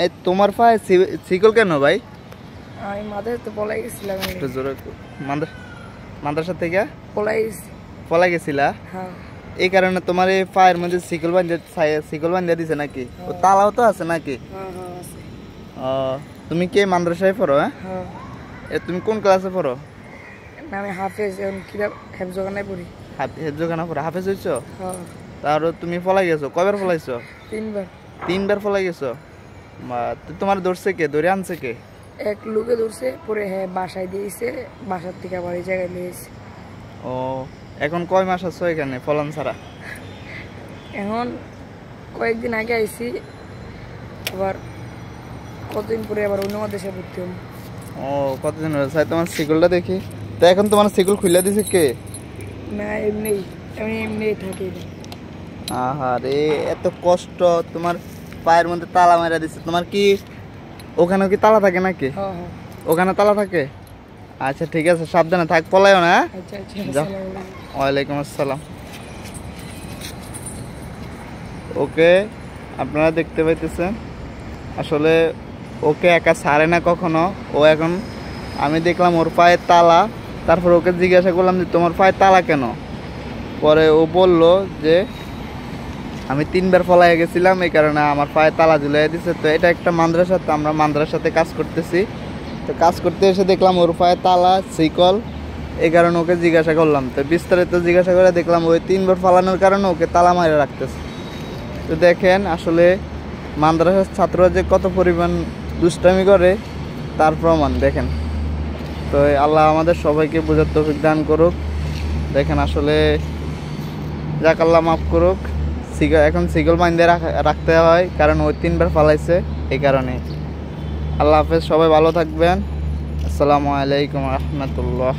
এই তোমার পায়ে শিকল কেন ভাই? আমি মাদ্রাসা পলাই গেছিলাম। একটু জোরে মাদ্রাসা থেকে পলাই গেছিলা? হ্যাঁ। এই কারণে তোমার এই পায়ের মধ্যে শিকল বাঁধিয়ে দিছে নাকি? ও তালাও তো আছে নাকি? ও তুমি কে মাদ্রাসায় পড়ো? হ্যাঁ। তুমি কোন ক্লাসে পড়ো? আমি হাফেজ, কিতাব হেফজখানায় পড়ি। হেফজখানা পড়ো? হাফেজ হইছো? হ্যাঁ। তারপর তুমি পলাই গেছো? কয়বার পলাইছো? 3বার। 3বার পলাই গেছো? তোমার ধরছে কে? ধরে আনছে কে? এক লোকে ধরছে, পরে হ্যাঁ বাসায় দিয়েছে, বাসার থেকে আবার এই জায়গায় নিয়েছে। ও এখন কয় মাস আছো এখানে ফলান ছাড়া? এখন কয়েকদিন আগে আইছি, আবার কতদিন পরে আবার অন্য দেশে ভর্তি হম। ও কতদিন হয়েছে? তোমার শিকলটা দেখি তো। এখন তোমার শিকল খুলে দিছে কে? না এমনি এমনি থাকি। আহারে এত কষ্ট, তোমার পায়ের মধ্যে তালা মারা দিছে। তোমার কি ওখানে কি তালা থাকে নাকি? ওখানে তালা থাকে? আচ্ছা ঠিক আছে, সাবধানে থাক, পলাইও না। ওয়ালাইকুম আসসালাম। ওকে আপনারা দেখতে পাইতেছেন, আসলে ওকে একা ছাড়ে না কখনো। ও এখন আমি দেখলাম ওর পায়ে তালা, তারপর ওকে জিজ্ঞাসা করলাম যে তোমার পায়ে তালা কেন? পরে ও বলল যে আমি 3বার পলাই গেছিলাম, এই কারণে আমার পায়ে তালা ঝুলাই দিছে। তো এটা একটা মাদ্রাসা, তো আমরা মাদ্রাসাতে কাজ করতেছি। তো কাজ করতে এসে দেখলাম ওর পায়ে তালা শিকল, এই কারণে ওকে জিজ্ঞাসা করলাম। তো বিস্তারিত জিজ্ঞাসা করে দেখলাম ওই 3বার ফালানোর কারণে ওকে তালা মারে রাখতেছে। তো দেখেন আসলে মাদ্রাসার ছাত্ররা যে কত পরিমাণ দুষ্টামি করে তার প্রমাণ দেখেন। তো আল্লাহ আমাদের সবাইকে বোঝার তৌফিক দান করুক। দেখেন আসলে যাক আল্লাহ মাফ করুক। এখন শিকল বাঁধিয়ে রাখতে হয়, কারণ ওই 3বার ফালাইছে, এই কারণে। আল্লাহ হাফেজ, সবাই ভালো থাকবেন। আসসালামু আলাইকুম রহমতুল্লাহ।